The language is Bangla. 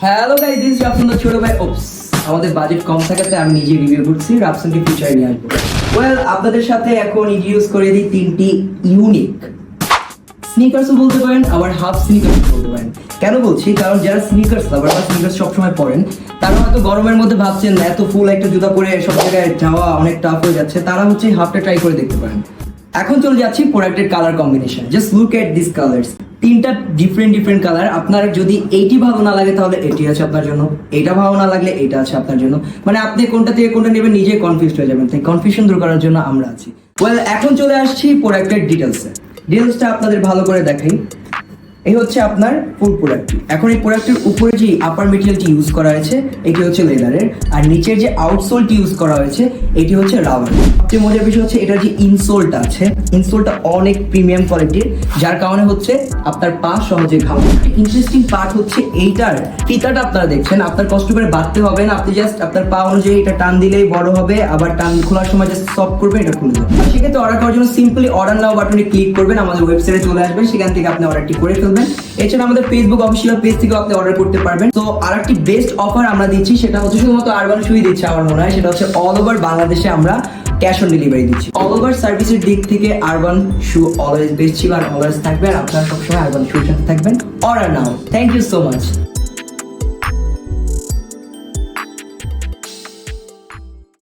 Hello guys, this is Rafsan ছোট ভাই। ওপস, আমাদের বাজেট কম থাকাতে আমি নিজে রিভিউ করছি, রাফসানকে ফিচার নিয়ে আসবো। ওয়েল, আপনাদের সাথে এখন ইন্ট্রোডিউস করে দিই তিনটি ইউনিক স্নিকার্সও বলতে পারেন, আবার হাফ স্নিকার্স বলতে পারেন। কেন বলছি? কারণ যারা স্নিকার্স লাভার বা স্নিকার্স সবসময় পরেন, তারা হয়তো গরমের মধ্যে ভাবছেন এত ফুল একটা জুতা পরে সব জায়গায় যাওয়া অনেক টাফ হয়ে যাচ্ছে, তারা হচ্ছে হাফটা ট্রাই করে দেখতে পারেন। এখন চলে যাচ্ছি প্রোডাক্টের colour combination. Just look at this colours, তিনটা ডিফারেন্ট কালার। আপনার যদি এইটি ভালো না লাগে তাহলে এটি আছে আপনার জন্য, এটা ভালো না লাগলে এটা আছে আপনার জন্য। মানে আপনি কোনটা থেকে কোনটা নেবেন নিজে কনফিউজড হয়ে যাবেন, তাই কনফিউশন দূর করার জন্য আমরা আছি। ওয়েল, এখন চলে আসছি প্রোডাক্টের ডিটেলসে। ডিটেলসটা আপনাদের ভালো করে দেখাই। এই হচ্ছে আপনার ফুল প্রোডাক্টটি। এখন এই প্রোডাক্টের উপরে যে আপার মেটেরিয়ালটি ইউজ করা হয়েছে এটি হচ্ছে লেদারের, আর নিচের যে আউটসোলটি ইউজ করা হয়েছে এটি হচ্ছে রাবার। সবচেয়ে মজার বিষয় হচ্ছে এটার যে ইনসোলটা আছে, ইনসোলটা অনেক প্রিমিয়াম কোয়ালিটির, যার কারণে হচ্ছে আপনার পা সহজে ঘামবে। ইন্টারেস্টিং পার্ট হচ্ছে এইটার ফিতাটা আপনারা দেখছেন, আপনার কষ্ট করে বাঁধতে হবে না, আপনি জাস্ট আপনার পা অনুযায়ী এটা টান দিলেই বড় হবে, আবার টান খোলার সময় জাস্ট সফট করবেন, এটা খুলে যাবে। আর সেক্ষেত্রে অর্ডার করার জন্য সিম্পলি অর্ডার নাও বাটনে ক্লিক করবেন, আমাদের ওয়েবসাইটে চলে আসবেন, সেখান থেকে আপনি অর্ডারটি করে ফেলবেন। এছাড়া আমাদের ফেসবুক অফিসিয়াল পেজ থেকেও আপনি অর্ডার করতে পারবেন। তো আরেকটি বেস্ট অফার আমরা দিচ্ছি, সেটা হচ্ছে শুধুমাত্র আরবান শুই দিচ্ছে আমার মনে হয়, সেটা হচ্ছে অল ওভার বাংলাদেশে আমরা ক্যাশ অন ডেলিভারি দিচ্ছি। অল ওভার সার্ভিসের দিক থেকে আরবান শু অলওয়েজ বেস্ট ছিল আর অলওয়েজ থাকবে, আর আপনারা সবসময় আরবান শুর সাথে থাকবেন। অর্ডার নাও। Thank you so much.